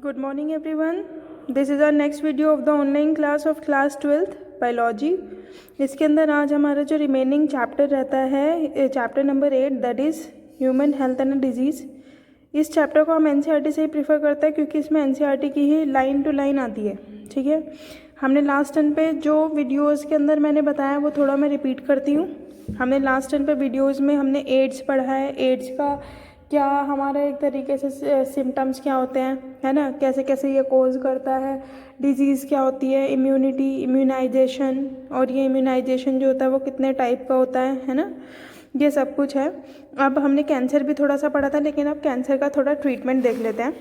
Good morning everyone. This is our next video of the online class of class 12th biology. इसके अंदर आज हमारा जो remaining chapter रहता है chapter number 8 that is human health and disease. इस chapter को हम एनसीईआरटी से ही प्रीफर करते हैं क्योंकि इसमें एनसीईआरटी की ही लाइन टू लाइन आती है। ठीक है, हमने लास्ट टाइम पे जो वीडियोज़ के अंदर मैंने बताया वो थोड़ा मैं रिपीट करती हूँ। हमने लास्ट टाइम पे वीडियोज़ में हमने एड्स पढ़ा है, एड्स का क्या हमारा एक तरीके से सिम्टम्स क्या होते हैं, है ना, कैसे कैसे ये कोज करता है, डिजीज़ क्या होती है, इम्यूनिटी, इम्यूनाइजेशन, और ये इम्यूनाइजेशन जो होता है वो कितने टाइप का होता है ना, ये सब कुछ है। अब हमने कैंसर भी थोड़ा सा पढ़ा था, लेकिन अब कैंसर का थोड़ा ट्रीटमेंट देख लेते हैं।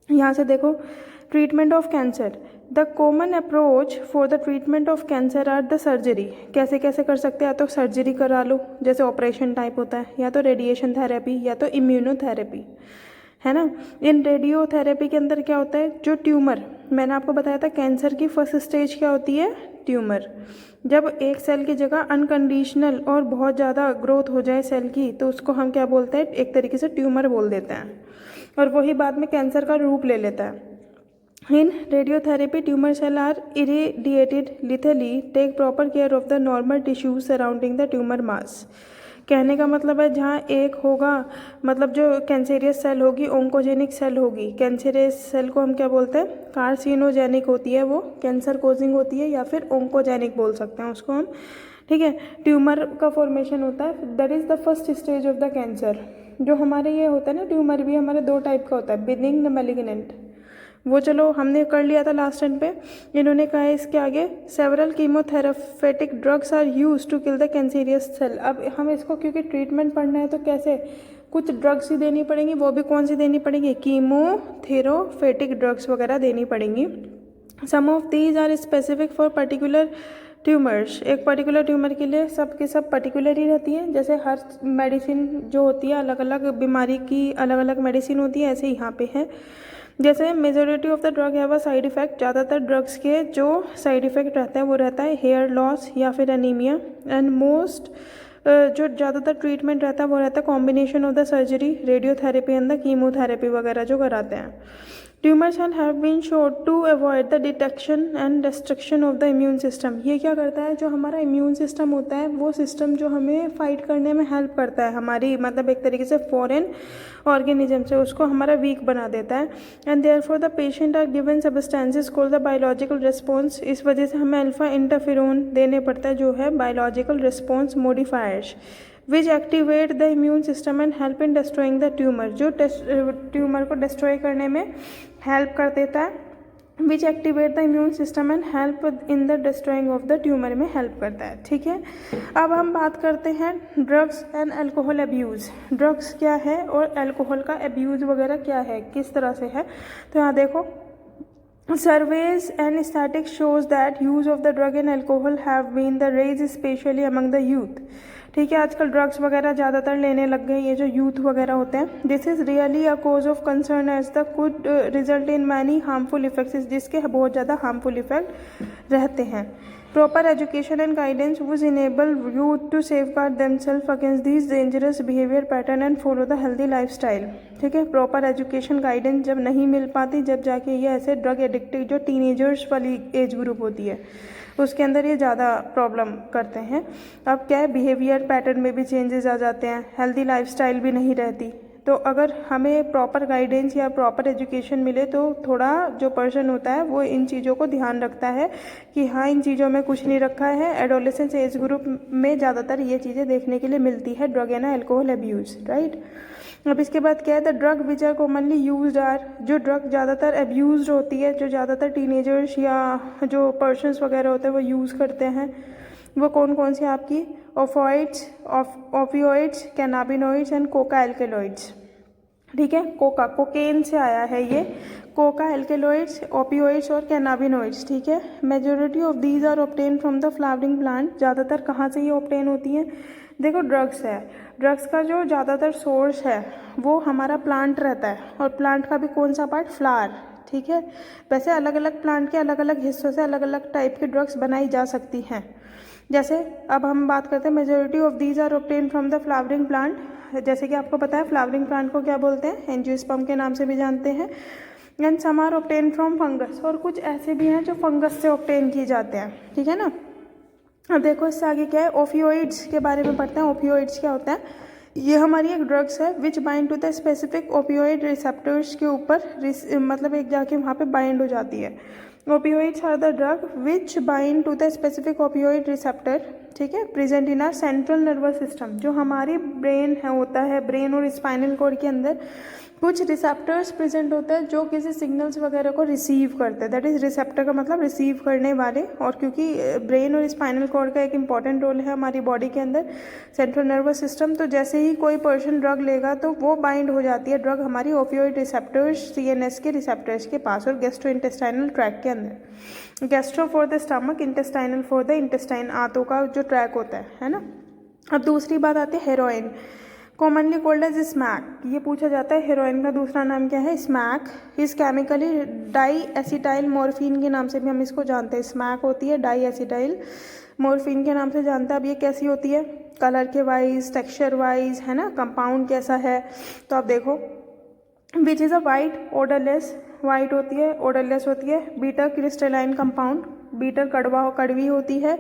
यहाँ से देखो, treatment of cancer, the common approach for the treatment of cancer are the surgery. कैसे कैसे कर सकते हैं, या तो सर्जरी करा लो जैसे ऑपरेशन टाइप होता है, या तो रेडिएशन थेरेपी, या तो इम्यूनोथेरेपी, है ना। इन रेडियोथेरेपी के अंदर क्या होता है, जो ट्यूमर, मैंने आपको बताया था कैंसर की फर्स्ट स्टेज क्या होती है, ट्यूमर। जब एक सेल की जगह अनकंडीशनल और बहुत ज़्यादा ग्रोथ हो जाए सेल की, तो उसको हम क्या बोलते हैं, एक तरीके से ट्यूमर बोल देते हैं, और वही बाद में कैंसर का रूप ले लेता है। In radiotherapy, tumor cells are irradiated lethally. Take proper care of the normal tissues surrounding the tumor mass. कहने का मतलब है जहाँ एक होगा, मतलब जो कैंसेरियस सेल होगी, ओंकोजेनिक सेल होगी। कैंसेरियस सेल को हम क्या बोलते हैं, कार्सिनोजेनिक होती है, वो कैंसर कोजिंग होती है, या फिर ओंकोजेनिक बोल सकते हैं उसको हम। ठीक है, ट्यूमर का फॉर्मेशन होता है, that is the first stage of the cancer. जो हमारे ये होता है ना, ट्यूमर भी हमारे दो टाइप का होता है, बिनिग्न, मैलिग्नेंट। वो चलो हमने कर लिया था लास्ट टाइम पे। इन्होंने कहा है इसके आगे, several chemotherapeutic drugs are used to kill the cancerous cell. अब हम इसको क्योंकि ट्रीटमेंट पढ़ना है तो कैसे, कुछ ड्रग्स ही देनी पड़ेंगी, वो भी कौन सी देनी पड़ेंगी, कीमोथेरेपेटिक ड्रग्स वगैरह देनी पड़ेंगी। Some of these are specific for particular tumours. एक पर्टिकुलर ट्यूमर के लिए सब के सब पर्टिकुलर ही रहती है, जैसे हर मेडिसिन जो होती है अलग अलग बीमारी की अलग अलग मेडिसिन होती है, ऐसे यहाँ पे है। जैसे majority of the drug have a side effect, ज़्यादातर ड्रग्स के जो साइड इफ़ेक्ट रहता है वो रहता है हेयर लॉस या फिर एनीमिया। एंड मोस्ट जो ज़्यादातर ट्रीटमेंट रहता है वो रहता है combination of the surgery, radiotherapy and the chemotherapy वगैरह जो कराते हैं। Tumour cell have been showed to avoid the detection and destruction of the immune system. ये क्या करता है, जो हमारा इम्यून सिस्टम होता है वो सिस्टम जो हमें फाइट करने में हेल्प करता है, हमारी मतलब एक तरीके से फॉरेन ऑर्गेनिज्म से उसको हमारा वीक बना देता है। And therefore the patient are given substances called the biological response. इस वजह से हमें अल्फा इंटरफेरोन देने पड़ता है, जो है biological response modifiers, which activate the immune system and help in destroying the tumour. जो ट्यूमर को डिस्ट्रॉय करने में हेल्प कर देता है, which activate the immune system and help in the destroying of the tumour में हेल्प करता है। ठीक है, अब हम बात करते हैं drugs and alcohol abuse. Drugs क्या है और अल्कोहल का अब्यूज़ वगैरह क्या है, किस तरह से है। तो यहाँ देखो, surveys and statistics shows that use of the drug and alcohol have been the raised especially among the youth। ठीक है, आजकल ड्रग्स वगैरह ज़्यादातर लेने लग गए ये जो यूथ वगैरह होते हैं। This is really a cause of concern as the could result in many harmful effects, जिसके बहुत ज़्यादा हार्मफुल इफेक्ट रहते हैं। Proper education and guidance would enable youth to safeguard themselves against this dangerous behaviour pattern and follow the healthy lifestyle. ठीक है, proper education guidance जब नहीं मिल पाती, जब जाके ये ऐसे ड्रग एडिक्टिव जो टीनेजर्स वाली एज ग्रुप होती है उसके अंदर ये ज़्यादा प्रॉब्लम करते हैं। अब क्या है, बिहेवियर पैटर्न में भी चेंजेस आ जाते हैं, हेल्दी लाइफस्टाइल भी नहीं रहती। तो अगर हमें प्रॉपर गाइडेंस या प्रॉपर एजुकेशन मिले तो थोड़ा जो पर्सन होता है वो इन चीज़ों को ध्यान रखता है कि हाँ इन चीज़ों में कुछ नहीं रखा है। एडोलेसेंस एज ग्रुप में ज़्यादातर ये चीज़ें देखने के लिए मिलती है, drug and alcohol abuse, right. अब इसके बाद क्या है, the drug which are commonly used are, जो ड्रग ज़्यादातर अब्यूज़ होती है, जो ज़्यादातर टीनेजर्स या जो पर्सन्स वगैरह होते हैं वो यूज़ करते हैं, वो कौन कौन सी आपकी, opioids, cannabinoids and coca alkaloids. ठीक है, कोकेन से आया है ये, कोका एल्केलॉइड्स, ओपियोइड्स और कैनाबिनोइड्स। ठीक है, majority of these are obtain from the flowering plant. ज़्यादातर कहाँ से ये ऑब्टेन होती हैं, देखो ड्रग्स है, ड्रग्स का जो ज़्यादातर सोर्स है वो हमारा प्लांट रहता है, और प्लांट का भी कौन सा पार्ट, फ्लावर। ठीक है, वैसे अलग अलग प्लांट के अलग अलग हिस्सों से अलग अलग टाइप की ड्रग्स बनाई जा सकती हैं। जैसे अब हम बात करते हैं, majority of these are obtain from the flowering plant. जैसे कि आपको पता है फ्लावरिंग प्लांट को क्या बोलते हैं, एंजियोस्पर्म के नाम से भी जानते हैं। And some are obtain from fungus, और कुछ ऐसे भी हैं जो फंगस से ऑब्टेन किए जाते हैं, ठीक है ना। अब देखो इससे आगे क्या है, ओपियोइड्स के बारे में पढ़ते हैं। ओपियोइड्स क्या होता है, ये हमारी एक ड्रग्स है which bind to the specific opioid receptors के ऊपर मतलब एक जाके वहाँ पे बाइंड हो जाती है। Opioids are the drug which bind to the specific opioid receptor, ठीक है, present in our central nervous system. जो हमारी ब्रेन है होता है, ब्रेन और स्पाइनल कॉर्ड के अंदर कुछ रिसेप्टर्स प्रेजेंट होते हैं जो किसी सिग्नल्स वगैरह को रिसीव करते हैं, दैट इज रिसेप्टर का मतलब रिसीव करने वाले। और क्योंकि ब्रेन और स्पाइनल कॉर्ड का एक इंपॉर्टेंट रोल है हमारी बॉडी के अंदर, सेंट्रल नर्वस सिस्टम, तो जैसे ही कोई पर्सन ड्रग लेगा तो वो बाइंड हो जाती है ड्रग हमारी ओपियोइड रिसेप्टर्स, सीएनएस के रिसेप्टर्स के पास और गैस्ट्रो इंटेस्टाइनल ट्रैक के अंदर। Gastro for the stomach, intestinal for the intestine, आंतों का जो ट्रैक होता है ना। अब दूसरी बात आती है heroin, commonly called as smack. ये पूछा जाता है हेरोइन का दूसरा नाम क्या है, स्मैक। इस केमिकली डाई एसिटाइल मॉर्फिन के नाम से भी हम इसको जानते हैं। स्मैक होती है डाई एसिटाइल मॉर्फिन के नाम से जानते हैं। अब ये कैसी होती है, कलर के वाइज, टेक्सचर वाइज, है ना, कंपाउंड कैसा है, तो आप देखो which is a white odourless, white होती है, ओडरलेस होती है, बीटर क्रिस्टलाइन कंपाउंड, बीटर कड़वी होती है।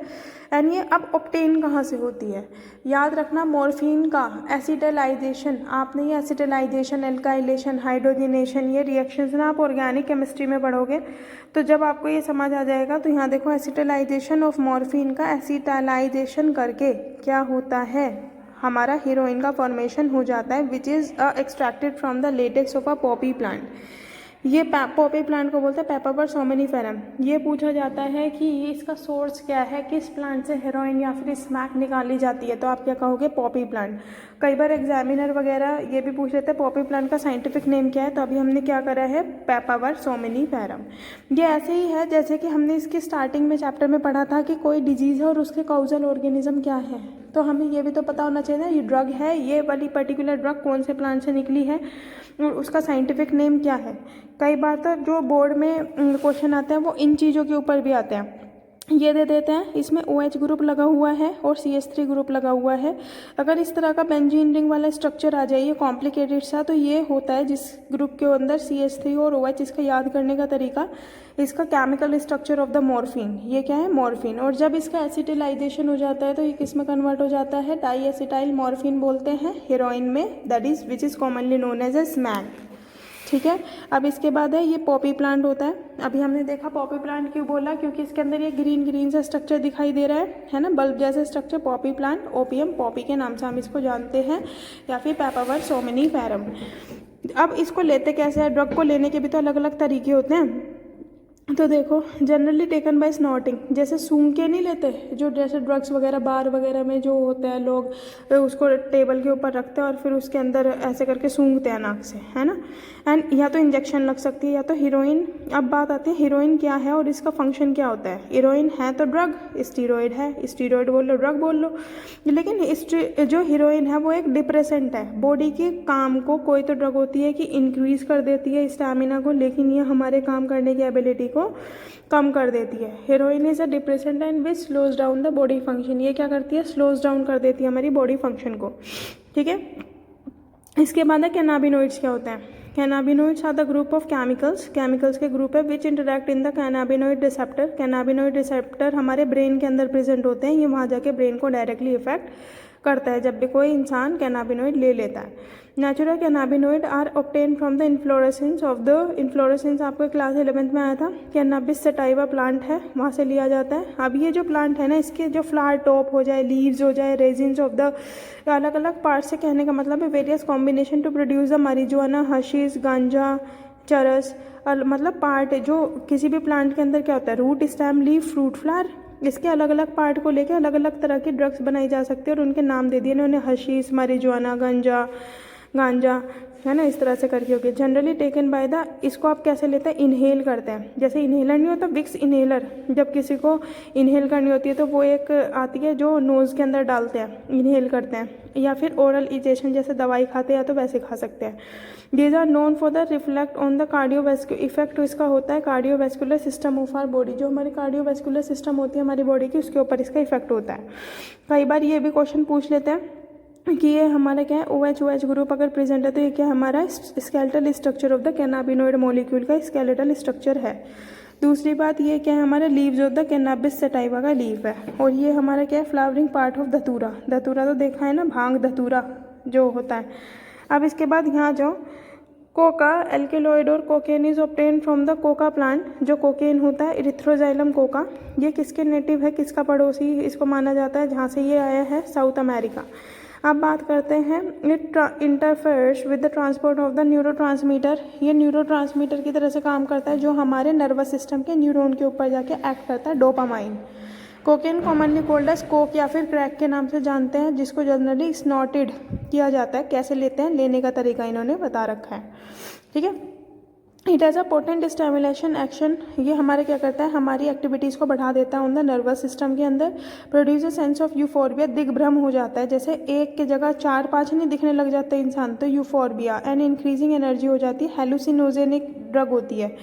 एंड ये अब ऑब्टेन कहाँ से होती है, याद रखना मॉर्फिन का एसिटाइलाइजेशन, आपने ये एसिटाइलाइजेशन, एल्काइलेशन, हाइड्रोजनेशन, ये रिएक्शंस ना आप ऑर्गेनिक केमिस्ट्री में पढ़ोगे, तो जब आपको ये समझ आ जाएगा तो यहाँ देखो एसिटाइलाइजेशन ऑफ मॉर्फिन का एसिटाइलाइजेशन करके क्या होता है, हमारा हीरोइन का फॉर्मेशन हो जाता है which is extracted from the latex of a Poppy plant. ये पॉपी प्लांट को बोलते हैं पेपावर सोमेनिफेरम। ये पूछा जाता है कि ये इसका सोर्स क्या है, किस प्लांट से हेरोइन या फिर स्मैक निकाली जाती है, तो आप क्या कहोगे, पॉपी प्लांट। कई बार एग्जामिनर वगैरह ये भी पूछ लेते हैं पॉपी प्लांट का साइंटिफिक नेम क्या है, तो अभी हमने क्या करा है, पेपावर सोमेनिफेरम। ये ऐसे ही है जैसे कि हमने इसकी स्टार्टिंग में चैप्टर में पढ़ा था कि कोई डिजीज़ है और उसके कॉजल ऑर्गेनिज्म क्या है, तो हमें ये भी तो पता होना चाहिए ना, ये ड्रग है, ये वाली पर्टिकुलर ड्रग कौन से प्लांट से निकली है और उसका साइंटिफिक नेम क्या है। कई बार तो जो बोर्ड में क्वेश्चन आते हैं वो इन चीज़ों के ऊपर भी आते हैं। ये दे देते हैं, इसमें OH ग्रुप लगा हुआ है और CH3 ग्रुप लगा हुआ है। अगर इस तरह का बेंजीन रिंग वाला स्ट्रक्चर आ जाए कॉम्प्लिकेटेड सा, तो ये होता है जिस ग्रुप के अंदर CH3 और OH। इसका याद करने का तरीका, इसका chemical structure of the morphine, ये क्या है, मॉर्फिन। और जब इसका एसिटिलाइजेशन हो जाता है तो ये किस में कन्वर्ट हो जाता है, डाई एसिटाइल मॉर्फिन बोलते हैं हीरोइन में, that is which is commonly known as a smack, ठीक है। अब इसके बाद है ये पॉपी प्लांट होता है। अभी हमने देखा पॉपी प्लांट क्यों बोला, क्योंकि इसके अंदर ये ग्रीन ग्रीन सा स्ट्रक्चर दिखाई दे रहा है ना, बल्ब जैसा structure. Poppy plant, opium Poppy के नाम से हम इसको जानते हैं, या फिर पेपावर सोमेनिफेरम। अब इसको लेते कैसे हैं, ड्रग को लेने के भी तो अलग अलग तरीके होते हैं। तो देखो जनरली टेकन बाय स्नॉटिंग, जैसे सूंघ के नहीं लेते, जो जैसे ड्रग्स वगैरह बार वगैरह में जो होता है, लोग उसको टेबल के ऊपर रखते हैं और फिर उसके अंदर ऐसे करके सूंघते हैं नाक से, है ना। एंड या तो इंजेक्शन लग सकती है या तो हीरोइन। अब बात आती है हीरोइन क्या है और इसका फंक्शन क्या होता है। हीरोइन है तो ड्रग, स्टीरॉयड है, स्टीरॉयड बोल लो, ड्रग बोल लो, लेकिन जो हीरोइन है वो एक डिप्रेसेंट है। बॉडी के काम को, कोई तो ड्रग होती है कि इंक्रीज कर देती है स्टैमिना को, लेकिन ये हमारे काम करने की एबिलिटी को कम कर देती है। Heroin is a depressant and which slows down the body function. ये क्या करती है, स्लोज डाउन कर देती है हमारी बॉडी फंक्शन को, ठीक है। इसके बाद है कैनाबिनोइड्स क्या होते हैं। Cannabinoids are the group of chemicals, chemicals के ग्रुप है which interact in the cannabinoid receptor. Cannabinoid receptor हमारे ब्रेन के अंदर प्रेजेंट होते हैं, ये वहाँ जाके ब्रेन को डायरेक्टली इफेक्ट करता है जब भी कोई इंसान कैनाबिनोइड ले लेता है। Natural cannabinoid are obtain from the inflorescence of the, inflorescence आपको क्लास 11th में आया था, कैनाबिस सटाइवा प्लांट है, वहाँ से लिया जाता है। अब ये जो प्लांट है ना, इसके जो फ्लावर टॉप हो जाए, लीव्स हो जाए, रेजिन्स ऑफ द, अलग अलग पार्ट से कहने का मतलब है various combination to produce the marijuana, hashish, ganja, charas, मतलब पार्ट जो किसी भी प्लांट के अंदर क्या होता है, root, stem, leaf, fruit, flower, इसके अलग अलग पार्ट को लेकर अलग अलग तरह की ड्रग्स बनाई जा सकती है और उनके नाम दे दिए इन्होंने, हशीश, marijuana, गांजा, है ना, इस तरह से करके होगी। जनरली टेकन बाय द, इसको आप कैसे लेते हैं, इनहेल करते हैं। जैसे इनहेलर नहीं होता, विक्स इनहेलर, जब किसी को इनहेल करनी होती है तो वो एक आती है जो नोज़ के अंदर डालते हैं, इनहेल करते हैं, या फिर ओरल इंजेक्शन जैसे दवाई खाते हैं या तो वैसे खा सकते हैं। These are known for the reflect on the cardiovascular effect, इसका होता है cardiovascular system of our body, जो हमारी कार्डियोवैस्कुलर सिस्टम होती है हमारी बॉडी की, उसके ऊपर इसका इफेक्ट होता है। कई बार ये भी क्वेश्चन पूछ लेते हैं कि ये हमारा क्या है OH ग्रुप अगर प्रेजेंट है तो ये क्या हमारा skeletal structure of the cannabinoid molecule का स्केलेटल स्ट्रक्चर है। दूसरी बात ये क्या है हमारा leaves of the cannabis sativa का लीफ है। और ये हमारा क्या है फ्लावरिंग पार्ट ऑफ धतूरा। धतूरा तो देखा है ना, भांग धतूरा जो होता है। अब इसके बाद यहाँ जाओ, कोका एल्केलॉइड और cocaine is obtain from the Coca plant. जो कोकेन होता है इरिथ्रोजाइलम कोका, ये किसके नेटिव है, किसका पड़ोसी इसको माना जाता है, जहाँ से ये आया है साउथ अमेरिका। अब बात करते हैं it interferes with the transport of the neurotransmitter. ये न्यूरोट्रांसमीटर की तरह से काम करता है जो हमारे नर्वस सिस्टम के न्यूरॉन के ऊपर जाके एक्ट करता है, dopamine. Cocaine commonly called as coke या फिर क्रैक के नाम से जानते हैं, जिसको जनरली स्नॉटेड किया जाता है। कैसे लेते हैं, लेने का तरीका इन्होंने बता रखा है, ठीक है। It has a potent stimulation action. ये हमारे क्या करता है, हमारी एक्टिविटीज़ को बढ़ा देता है ऑन द नर्वस सिस्टम के अंदर। Produce a sense of euphoria, दिग्भ्रम हो जाता है, जैसे एक की जगह 4-5 नहीं दिखने लग जाते इंसान, तो यूफोर्बिया। एंड इंक्रीजिंग एनर्जी हो जाती है। हेलुसिनोजेनिक ड्रग होती है।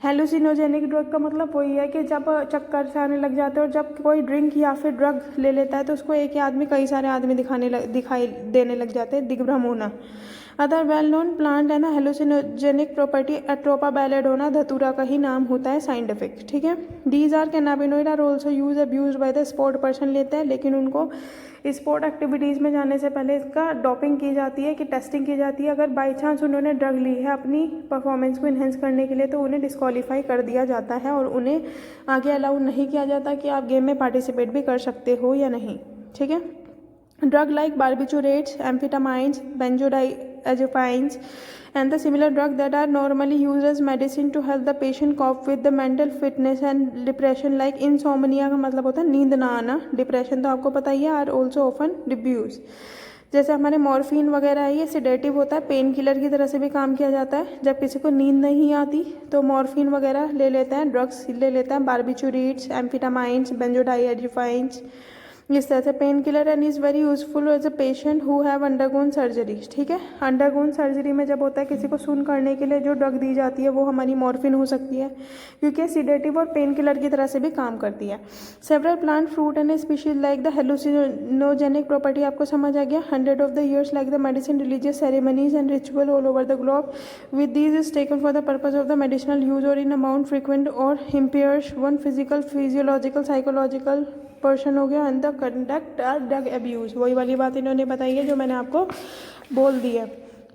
हेलुसिनोजेनिक ड्रग का मतलब वही है कि जब चक्कर से आने लग जाते हैं और जब कोई ड्रिंक या फिर ड्रग ले लेता है तो उसको एक ही आदमी कई सारे आदमी दिखाई देने लग जाते हैं, दिग्भ्रम होना। अदर वेल नोन प्लांट है ना हेलुसिनोजेनिक प्रॉपर्टी एट्रोपा बैलेडोना, धतूरा का ही नाम होता है साइंटिफिक, ठीक है। These are cannabinoid are also use abuse by the sport person लेते हैं, लेकिन उनको स्पोर्ट एक्टिविटीज़ में जाने से पहले इसका डोपिंग की जाती है, कि टेस्टिंग की जाती है। अगर बाई चांस उन्होंने ड्रग ली है अपनी परफॉर्मेंस को इन्हेंस करने के लिए तो उन्हें डिस्क्वालीफाई कर दिया जाता है और उन्हें आगे अलाउ नहीं किया जाता कि आप गेम में पार्टिसिपेट भी कर सकते हो या नहीं, ठीक है। ड्रग लाइक बार्बिचुरेट्स, एम्फेटामाइंस, बेंजोडाइazepines and the similar drugs that are normally used as medicine to help the patient cope with the mental fitness and depression like insomnia का मतलब होता है नींद ना आना, डिप्रेशन तो आपको पता ही है, are also often abused। जैसे हमारे मॉर्फिन वगैरह है, ये सिडेटिव होता है, पेन किलर की तरह से भी काम किया जाता है। जब किसी को नींद नहीं आती तो मॉर्फिन वगैरह ले लेते हैं, ड्रग्स ले लेते हैं, बार्बिचुरेट्स, एम्फेटामाइंस, बेंजोडाइazepines, इस तरह से pain killer. And is very useful as a patient who have undergone surgery, ठीक है। अंडरगोन सर्जरी में जब होता है किसी को सुन करने के लिए जो ड्रग दी जाती है वो हमारी मॉर्फिन हो सकती है, क्योंकि सिडेटिव और पेन किलर की तरह से भी काम करती है। Several plant fruit and species like the hallucinogenic property आपको समझ आ गया। 100 of the years like the medicine religious ceremonies and ritual all over the globe with these is taken for the purpose of the medicinal use और in amount frequent और impairs one physical physiological psychological person हो गया। And the conduct are drug abuse, वही वाली बात इन्होंने बताई है जो मैंने आपको बोल दी है,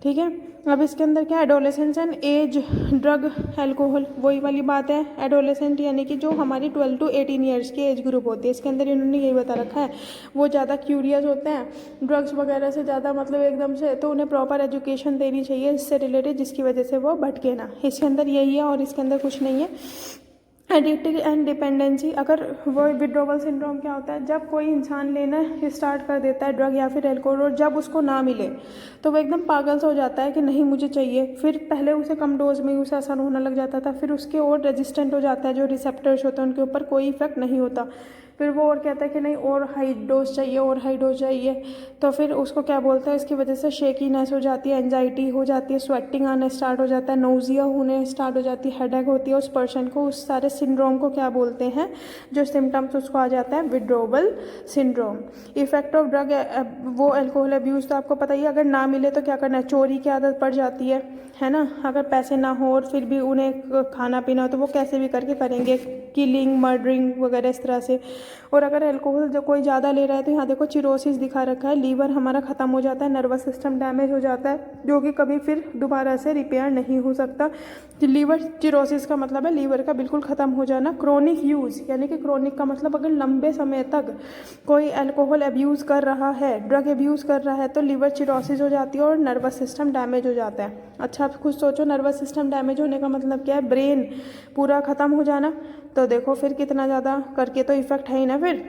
ठीक है। अब इसके अंदर क्या adolescence and age drug alcohol, वही वाली बात है। एडोलेसेंट यानी कि जो हमारी 12 to 18 ईयर्स की एज ग्रुप होती है, इसके अंदर इन्होंने यही बता रखा है। वो ज़्यादा क्यूरियस होते हैं ड्रग्स वगैरह से ज़्यादा, मतलब एकदम से, तो उन्हें प्रॉपर एजुकेशन देनी चाहिए इससे रिलेटेड, जिसकी वजह से वो भटके ना। इसके अंदर यही है और इसके अंदर कुछ नहीं है। एडिक्टिव एंड डिपेंडेंसी, अगर वो विड्रोवल सिंड्रोम क्या होता है, जब कोई इंसान लेना स्टार्ट कर देता है ड्रग या फिर एल्कोहल और जब उसको ना मिले तो वो एकदम पागल सा हो जाता है कि नहीं मुझे चाहिए। फिर पहले उसे कम डोज में उसे असर होने लग जाता था, फिर उसके और रेजिस्टेंट हो जाता है, जो रिसेप्टर्स होते हैं उनके ऊपर कोई इफेक्ट नहीं होता। फिर वो और कहता है कि नहीं और हाई डोज चाहिए और हाई डोज चाहिए, तो फिर उसको क्या बोलता है, इसकी वजह से शेकीनेस हो जाती है, एंजाइटी हो जाती है, स्वेटिंग आना स्टार्ट हो जाता है, नोजिया होने स्टार्ट हो जाती है, हेडेक होती है। उस पर्सन को, उस सारे सिंड्रोम को क्या बोलते हैं, जो सिम्टम्स उसको आ जाता है withdrawal syndrome. Effect of drug, वो अल्कोहल अब्यूज़ तो आपको पता ही है, अगर ना मिले तो क्या करना है, चोरी की आदत पड़ जाती है ना। अगर पैसे ना हो और फिर भी उन्हें खाना पीना हो तो वो कैसे भी करके करेंगे, किलिंग, मर्डरिंग वगैरह इस तरह से। और अगर अल्कोहल जो कोई ज़्यादा ले रहा है तो यहाँ देखो चिरोसिस दिखा रखा है, लीवर हमारा ख़त्म हो जाता है, नर्वस सिस्टम डैमेज हो जाता है, जो कि कभी फिर दोबारा से रिपेयर नहीं हो सकता। लीवर चिरोसिस का मतलब है लीवर का बिल्कुल ख़त्म हो जाना। क्रोनिक यूज़, यानी कि क्रोनिक का मतलब अगर लंबे समय तक कोई अल्कोहल अब्यूज़ कर रहा है, ड्रग अब्यूज़ कर रहा है, तो लीवर चिरोसिस हो जाती है और नर्वस सिस्टम डैमेज हो जाता है। अच्छा आप खुद सोचो, नर्वस सिस्टम डैमेज होने का मतलब क्या है, ब्रेन पूरा ख़त्म हो जाना। तो देखो फिर कितना ज़्यादा करके तो इफेक्ट है ही ना। फिर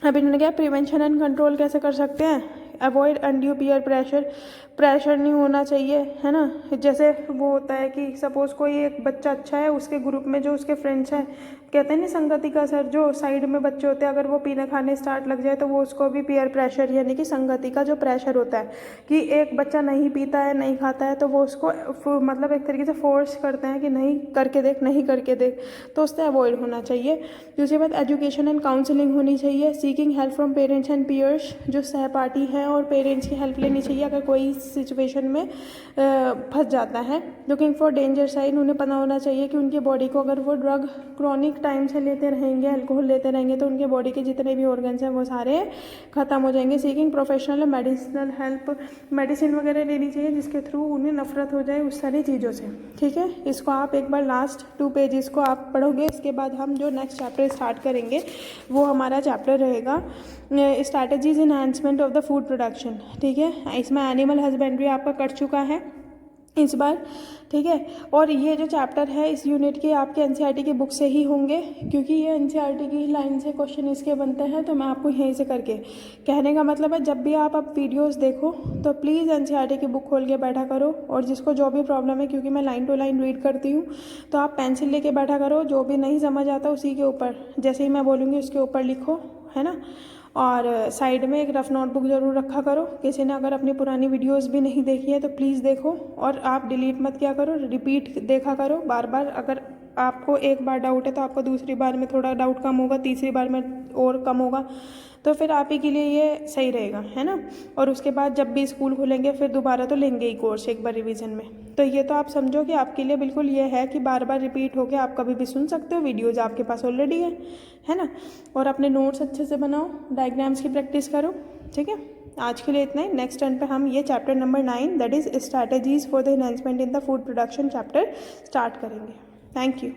अब इन्होंने क्या प्रिवेंशन एंड कंट्रोल कैसे कर सकते हैं, avoid undue peer pressure, pressure नहीं होना चाहिए, है ना। जैसे वो होता है कि सपोज़ कोई एक बच्चा अच्छा है, उसके ग्रुप में जो उसके फ्रेंड्स हैं, कहते हैं नहीं संगति का असर, जो साइड में बच्चे होते हैं अगर वो पीने खाने स्टार्ट लग जाए तो वो उसको भी पीयर प्रेशर यानी कि संगति का जो प्रेशर होता है कि एक बच्चा नहीं पीता है, नहीं खाता है, तो वो उसको मतलब एक तरीके से फोर्स करते हैं कि नहीं करके देख, नहीं करके देख, तो उससे अवॉइड होना चाहिए। दूसरी बात एजुकेशन एंड काउंसलिंग होनी चाहिए। Seeking help from parents and peers, जो सहपाठी है है और पेरेंट्स की हेल्प लेनी चाहिए अगर कोई सिचुएशन में फंस जाता है। लुकिंग फॉर डेंजर साइन, उन्हें पता होना चाहिए कि उनकी बॉडी को अगर वो ड्रग क्रॉनिक टाइम से लेते रहेंगे, अल्कोहल लेते रहेंगे, तो उनके बॉडी के जितने भी ऑर्गन्स हैं वो सारे ख़त्म हो जाएंगे। Seeking professional medicinal help, medicine वगैरह लेनी चाहिए जिसके थ्रू उन्हें नफरत हो जाए उस सारी चीज़ों से। ठीक है, इसको आप एक बार लास्ट 2 पेजेस को आप पढ़ोगे, इसके बाद हम जो नेक्स्ट चैप्टर स्टार्ट करेंगे वो हमारा चैप्टर रहेगा strategies enhancement of the food production. ठीक है, इसमें एनिमल हस्बेंड्री आपका कट चुका है इस बार। ठीक है, और ये जो चैप्टर है इस यूनिट के आपके एनसीईआरटी की बुक से ही होंगे, क्योंकि ये एनसीईआरटी की लाइन से क्वेश्चन इसके बनते हैं, तो मैं आपको यहीं से करके कहने का मतलब है जब भी आप अब वीडियोस देखो तो प्लीज़ एनसीईआरटी की बुक खोल के बैठा करो, और जिसको जो भी प्रॉब्लम है, क्योंकि मैं लाइन टू लाइन रीड करती हूँ, तो आप पेंसिल लेके बैठा करो, जो भी नहीं समझ आता उसी के ऊपर जैसे ही मैं बोलूँगी उसके ऊपर लिखो, है ना। और साइड में एक रफ नोटबुक ज़रूर रखा करो। किसी ने अगर अपनी पुरानी वीडियोस भी नहीं देखी है तो प्लीज़ देखो, और आप डिलीट मत किया करो, रिपीट देखा करो बार बार। अगर आपको एक बार डाउट है तो आपको दूसरी बार में थोड़ा डाउट कम होगा, तीसरी बार में और कम होगा, तो फिर आप ही के लिए ये सही रहेगा, है ना। और उसके बाद जब भी स्कूल खुलेंगे फिर दोबारा तो लेंगे ही कोर्स एक बार रिवीजन में, तो ये तो आप समझो कि आपके लिए बिल्कुल ये है कि बार बार रिपीट होके आप कभी भी सुन सकते हो, वीडियोज़ आपके पास ऑलरेडी है ना। और अपने नोट्स अच्छे से बनाओ, डायग्राम्स की प्रैक्टिस करो। ठीक है, आज के लिए इतना ही। नेक्स्ट टर्न पे हम ये chapter number 9 that is strategies for the enhancement in the food production chapter start करेंगे। Thank you.